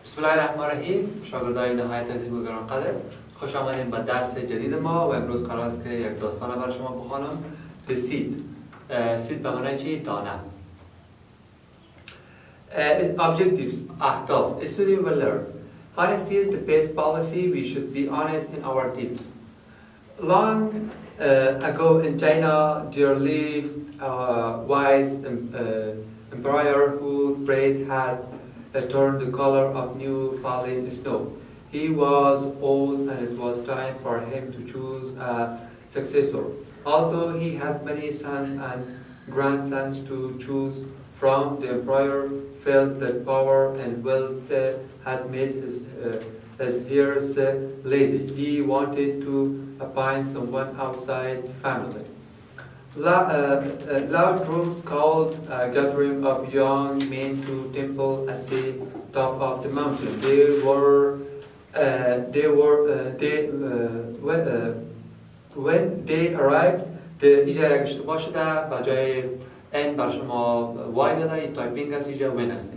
بسم الله الرحمن الرحیم. شاگردای نهایت عزیز و گرانقدر، خوش آمدید به درس جدید ما و امروز قرار است که یک داستان برای شما بخوانم. The Seed. Seed به معنی چی؟ دانه. Objectives. اهداف. A student will learn. Honesty is the best policy. We should be honest in our deeds. Long ago in China, there lived a wise emperor who prayed had turned the color of new fallen snow. He was old and it was time for him to choose a successor. Although he had many sons and grandsons to choose from, the emperor felt that power and wealth had made his heirs lazy. He wanted to appoint someone outside family. Loud troops called a gathering of young men to temple at the top of the mountain. When they arrived, اینجا یک اشتباه شده، با جای ان بر شما وای داده، این تایپینگ است، اینجا when است.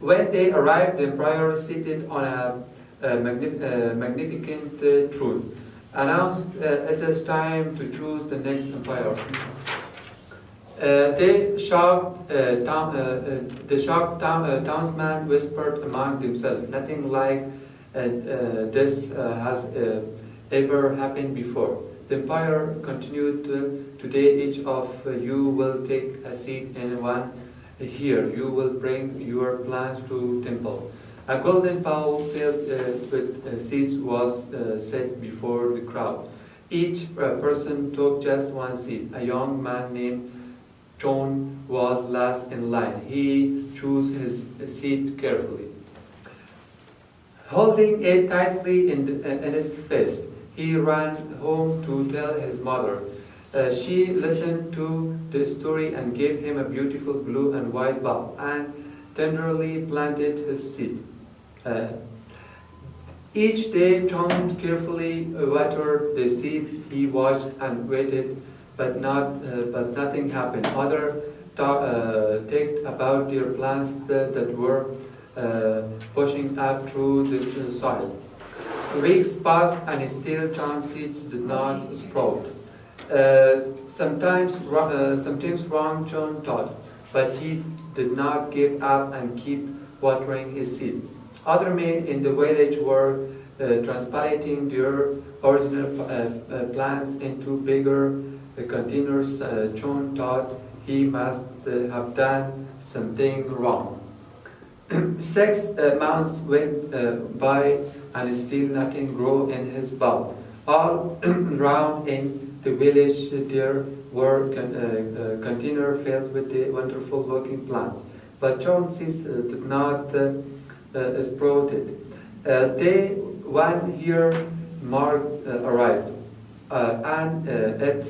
When they arrived, the emperor seated on a magnificent throne announced it is time to choose the next empire. The shocked townsmen whispered among themselves, "Nothing like this has ever happened before." The empire continued, "Today each of you will take a seat in one here. You will bring your plans to temple." A golden bowl filled with seeds was set before the crowd. Each person took just one seat. A young man named John was last in line. He chose his seat carefully. Holding it tightly in his fist, he ran home to tell his mother. She listened to the story and gave him a beautiful blue and white bowl and tenderly planted his seed. Each day, John carefully watered the seed. He watched and waited, but nothing happened. Others talked about their plants that were pushing up through the soil. Weeks passed, and still John's seeds did not sprout. Sometimes wrong, John thought, but he did not give up and keep watering his seed. Other men in the village were transplanting their original plants into bigger containers. John thought he must have done something wrong. 6 months went by and still nothing grew in his bowl. All round in the village there were containers filled with the wonderful looking plants, but John's seeds did not sprouted. One year Mark arrived, and it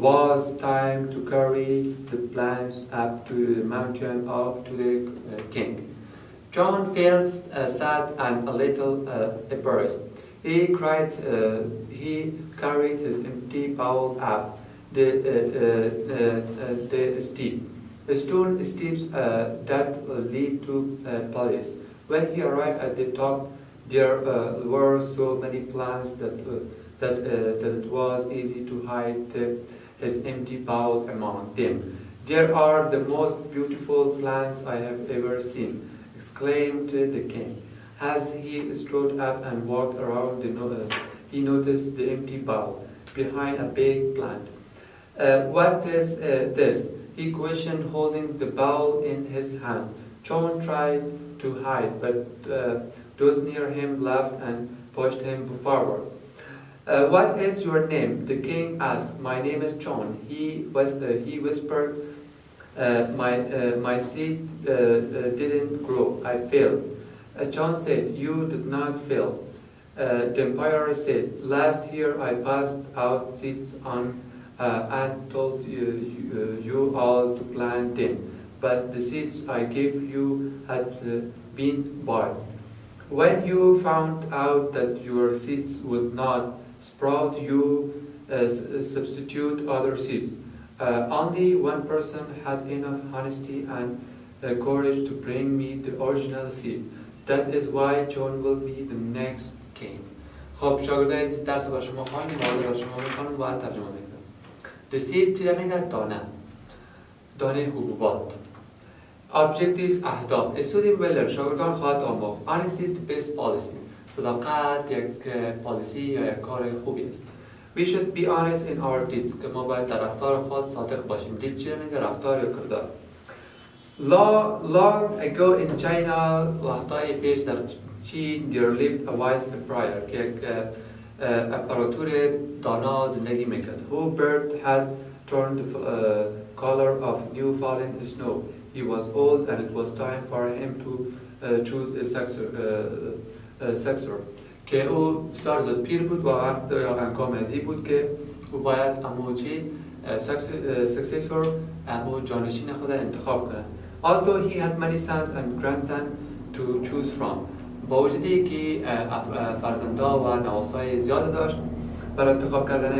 was time to carry the plants up to the mountain to the king. John felt sad and a little embarrassed. He cried. He carried his empty bowl up the steep. The stone steps that lead to palace. When he arrived at the top, there were so many plants that it was easy to hide his empty bowl among them. "There are the most beautiful plants I have ever seen," exclaimed the king. As he stood up and walked around, he noticed the empty bowl behind a big plant. What is this?" he questioned, holding the bowl in his hand. John tried to hide, but those near him laughed and pushed him forward. "What is your name?" the king asked. "My name is John," he whispered. My seed didn't grow. I failed. John said, "You did not fail." The empire said, "Last year I passed out seeds on and told you all to plant them, but the seeds I gave you had been bought. When you found out that your seeds would not sprout, you substitute other seeds. Only one person had enough honesty and courage to bring me the original seed. That is why John will be the next king." خب شاگردای عزیز درس برای شما خواندیم، برای شما میخوانم باید ترجمه میکنم. The seed چی میگن؟ دانه حبوبات. Objectives اهداف. استودی ویلر شاگردان خواهد آموخت. Honesty is the best policy. صداقت یک پالیسی یا یک کار خوبی است. We should be honest in our deeds. که ما باید در رفتار خود صادق باشیم. دید چی میگه؟ رفتار یا کردار. Long ago in China وقتای پیش در چین there lived a wise emperor که یک امپراتور دانا زندگی میکرد. Who bird had turned the color of new fallen snow. He was old and it was time for him to choose a successor. که او بسیار زود پیر بود و وقت انکام ازی بود که او باید امو چی successor امو جانشین خود انتخاب کنه. Although he had many sons and grandsons to choose from. با وجودی که فرزندا و نواسای زیاد داشت برای انتخاب کردن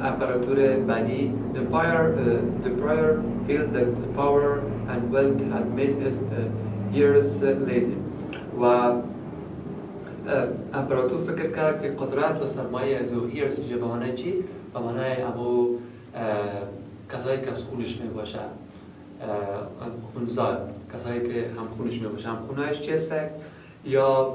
امپراتور بعدی. The prior felt that the power and wealth had made his years lazy. و امپراتور فکر کرد که قدرت و سرمایه از او years به معنی چی؟ به معنی امو کسایی که از خونش می باشه خونزاد، کسایی که هم خونش می باشه هم خونهش چی هسته یا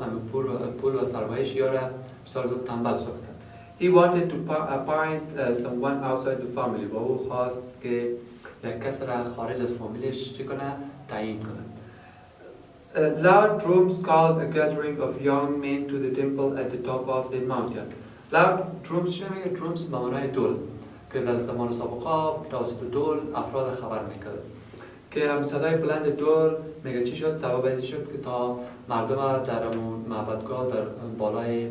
پول و سرمایهش یاره بسیار زود تنبل ساختن. He wanted to appoint someone outside the family و او خواست که یک کس را خارج از فامیلش چی کنه؟ تعیین کنه. Loud drums called a gathering of young men to the temple at the top of the mountain. Loud drums چی میگه؟ drums به معنای دول که در زمان سابقا توسط دول افراد خبر میکرد که هم صدای بلند دول میگه چی شد؟ سبب ازی شد که تا مردم در معبدگاه در بالای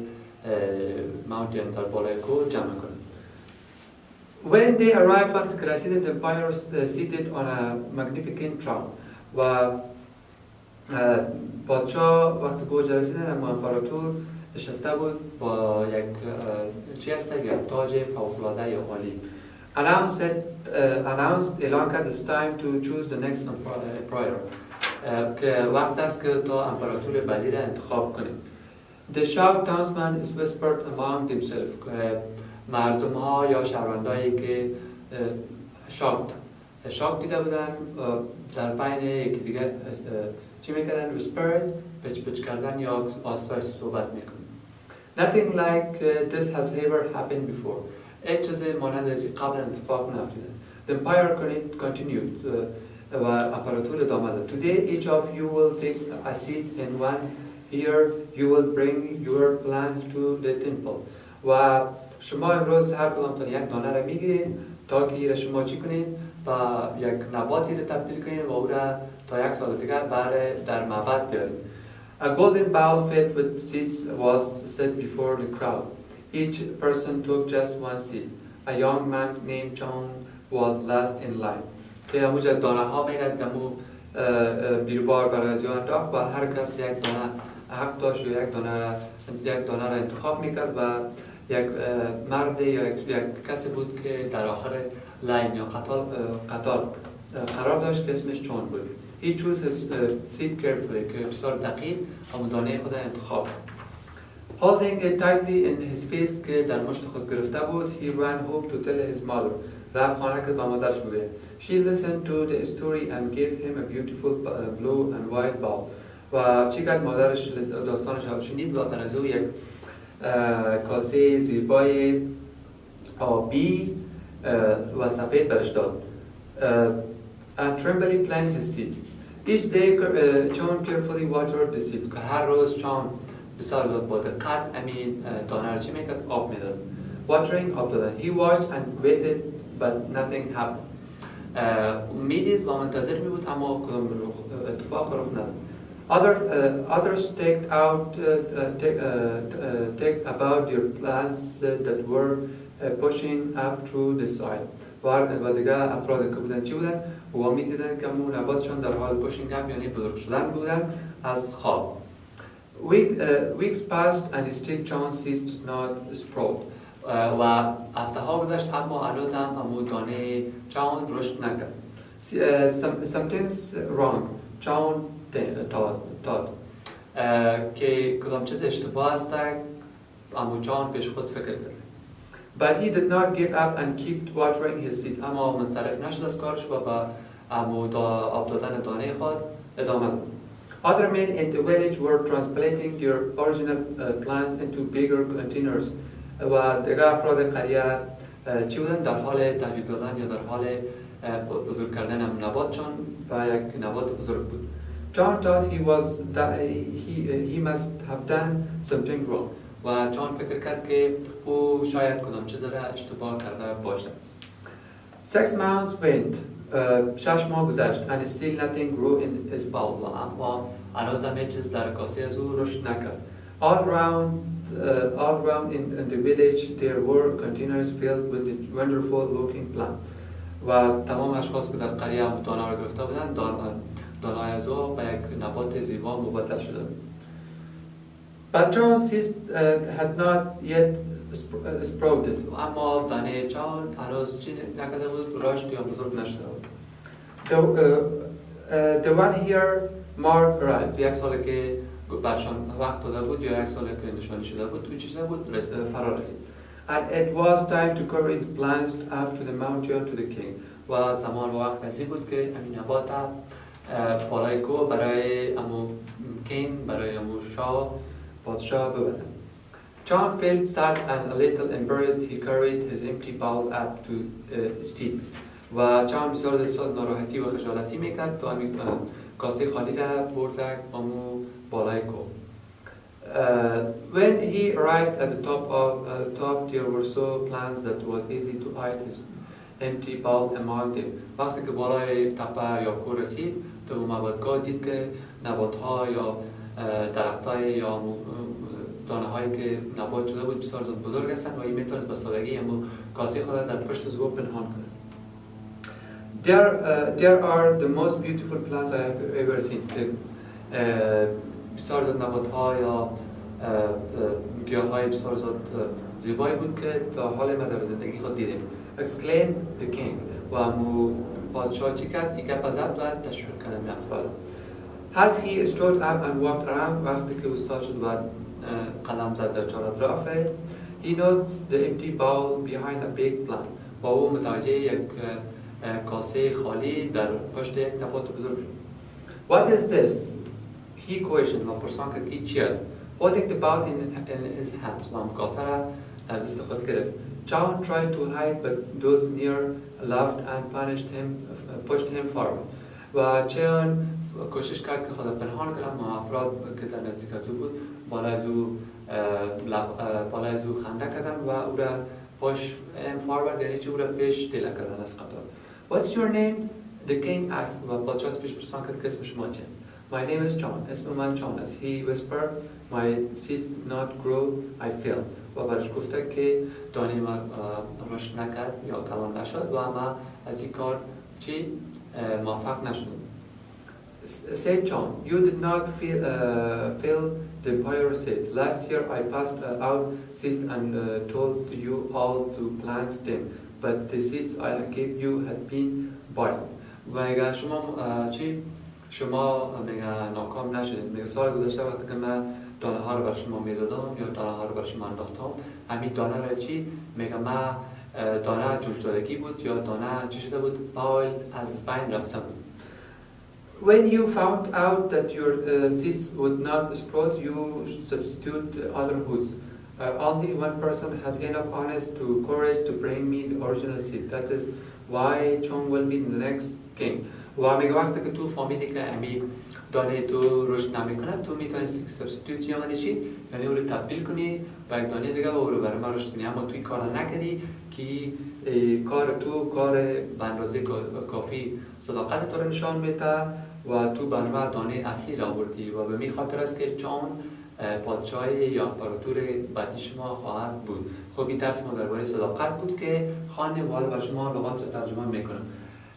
mountain در بالای کوه جمع کنند. When they arrived وقتی که رسیدند the empire seated on a magnificent throne و پادشاه وقتی که اوج رسیدن اما امپراتور نشسته بود با یک چی هست یک تاج فوق‌العاده یا عالی. Announced اعلان کرد it's time to choose the next emperor که وقت است که تا امپراتور بعدی را انتخاب کنیم. The shocked townsmen whispered among themselves. مردم ها یا شهروندایی که شاک دیده بودن در بین یکی دیگه چی میکردن؟ whispered پچ کردن یا آسایش صحبت میکنن. Nothing like this has ever happened before. هیچ چیزی مانند ازی قبل اتفاق نیفتاده. The empire continued و امپراتور ادامه داد. Today each of you will take a seat in one. Here you will bring your plants to the temple. و شما امروز هر کدامتون یک دانه را میگیرید تا که ایره شما چی کنید و یک نباتی را تبدیل کنید و او را تا یک سال دیگر در معبد بیارید. A golden bowl filled with seeds was set before the crowd. Each person took just one seed. A young man named John was last in line. که همونجا دانه ها میگن دمو بیربار برای از انداخت و هر کس یک دانه حق داشت و یک دانه را انتخاب میکرد و یک مرد یا یک کسی بود که در آخر لاین یا قطار قرار داشت که اسمش چون بود. He chose his seed carefully که بسیار دقیق همون دانه خود انتخاب. Holding it tightly in his fist که در مشت خود گرفته بود, he ran home to tell his mother. رفت خانه که با مادرش بگه. She listened to the story and gave him a beautiful blue and white bowl. و چی کرد؟ مادرش داستانش رو شنید و در از او یک کاسه زیبای آبی و سفید برش داد. And trembling planted his seed. Each day John carefully watered the seed. که هر روز چون بسیار با دقت امین دانه رو چی میکرد؟ آب میداد. Watering آب دادن. He watched and waited but nothing happened. میدید و منتظر میبود اما کدام اتفاق رخ نداد. Others take about your plants that were pushing up through the soil. و دیگه افراد که بودن چی بودن؟ و میدیدن که اون نباتشون در حال pushing up یعنی بزرگ شدن بودن از خواب. Weeks passed and still John ceased not sprout. و هفته‌ها گذشت اما هنوز هم همون دانه جان رشد نکرد. Something's wrong. John thought که کدام چیز اشتباه است اما جان پیش خود فکر کرد. But he did not give up and kept watering his seed. اما منصرف نشد از کارش و با آب دادن دانه خود ادامه داد. Other men in the village were transplanting their original plants into bigger containers. و دیگر افراد قریه چی بودن؟ در حال تحویل دادن یا در حال بزرگ کردن نباتشون و یک نبات بزرگ بود. John thought he must have done something wrong. و جان فکر کرد که او شاید کدام چیز را اشتباه کرده باشد. 6 months went. 6 ماه گذشت and still nothing grew in his bowl. اما هنوز هم چیز در کاسه از او رشد نکرد. All around in the village there were containers filled with the wonderful looking plants. و تمام اشخاص که در قریه دانه را گرفته بودند دانه از او به یک نبات زیبا مبدل شده بود. But John had not yet sprouted. اما دانه جان هنوز چی نکرده بود؟ رشد یا بزرگ نشده بود. The one here marked right. یک سال که برشان وقت داده بود یا یک سال که نشانی شده بود توی چی شده بود؟ فرا رسید. And it was time to carry the plants up to the mountain to the king. و زمان و وقت از این بود که همین نبات بالای کوه برای امو کین برای امو شاه پادشاه ببرند. John felt sad and a little embarrassed. He carried his empty bowl up to steep. و جان بسیار دلسوز ناراحتی و خجالتی میکرد تا همین کاسه خالی را برد امو بالای کوه. When he arrived at the top, there were so plants that it was easy to hide his empty bowl among them. وقتی که بالای تپه یا کوه رسید، تو مبادگاه دید که نبات‌ها یا درخت‌های یا دانه‌هایی که نبات شده بود بسیار بزرگ هستند و این میتونست به سادگی همون کاسه خود در پشت زبو پنهان کنه. There are the most beautiful plants I have ever seen. بسیار زیاد نبات‌ها یا گیاه‌های بسیار زیاد زیبایی بود که تا حال من در زندگی خود دیدم. Exclaimed the king. و همون پادشاه چی کرد؟ این گپ زد و تشویق کرد این افراد. As he stood up and walked around, وقتی که ایستاد شد و قدم زد در چهار اطراف، he noticed the empty bowl behind a big plant. و او متوجه یک کاسه خالی در پشت یک نبات بزرگ شد. What is this? He questioned و پرسان کرد این چی است؟ Holding the bowl in his hands. و هم کاسه را در دست خود گرفت. John tried to hide, but those near laughed and pushed him forward. و چون کوشش کرد که خود پنهان کنه اما افراد که در نزدیک از او بود بالای از او خنده کردن و او را push him forward یعنی چه او را پیش دله کردن از قطار. What's your name? The king asked. و پادشاه پیش پرسان کرد که اسم شما چیست؟ My name is John. اسم من جان است. He whispered, my seeds did not grow, I fell. و برش گفته که دانه من رشد نکرد یا کلان نشد و اما از این کار چی موفق نشدم. Said John, you did not feel the empire said. Last year I passed out seeds and told you all to plant them, but the seeds I gave you had been boiled. و اگر شما میگه ناکام نشدید. میگه سال گذشته وقتی که من دانه ها رو بر شما میدادم یا دانه ها رو بر شما انداختم، همین دانه را چی میگه من دانه جوش دادگی بود یا دانه چی شده بود؟ boiled از بین رفته بود. When you found out that your seeds would not sprout, you substitute other hoods. Only one person had enough honest to courage to bring me the original seed. That is why John will be the next king. و میگه وقتی که تو فهمیدی که امی دانه تو رشد نمیکنه تو میتونستی سابستیتوت یعنی چی؟ یعنی او رو تبدیل کنی به یک دانه دیگه و او رو برای من رشد کنی، اما توی کار نکردی که کار تو کار به اندازه کافی صداقت تو رو نشان میده و تو برنامه دانه اصلی را بردی و به می خاطر است که چون پادشاه یا امپراتور بعدی شما خواهد بود. خب این درس ما درباره صداقت بود که خانواده و شما لغات ترجمه میکنم.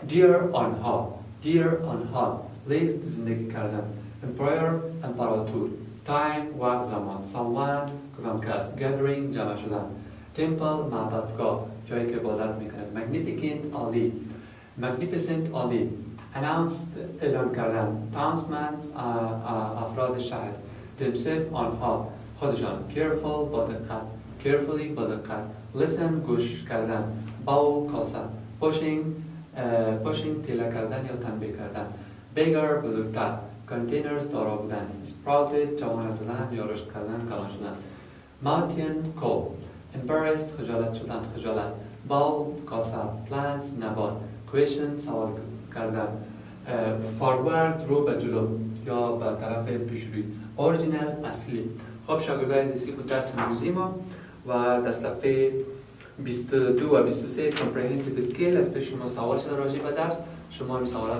Dear آنها live زندگی کردن. Emperor امپراتور. Time وقت زمان. Someone کدام کس. Gathering جمع شدن. Temple معبدگاه جایی که عبادت میکنه. Magnificent عالی. Magnificent عالی. Announced اعلان کردن. Townsmen افراد شهر. Themselves آنها خودشان. Careful با دقت. Carefully با دقت. Listen گوش کردن. Bowl کاسه. Pushing تیله کردن یا تنبیه کردن. Bigger بزرگتر. Containers دارا بودن. Sprouted جوانه زدن یا رشد کردن کلان شدن. Mountain کوه. Embarrassed خجالت شدن خجالت. Bowl کاسه. Plants نبات. Question سوال کردن. Forward رو به جلو یا به طرف پیشروی. Original اصلی. خب شاگردای عزیزی بود درس امروزی ما و در صفحه 22 و 23 Comprehensive Skill از پیش شما سوال شده راجع به درس. شما این سوالات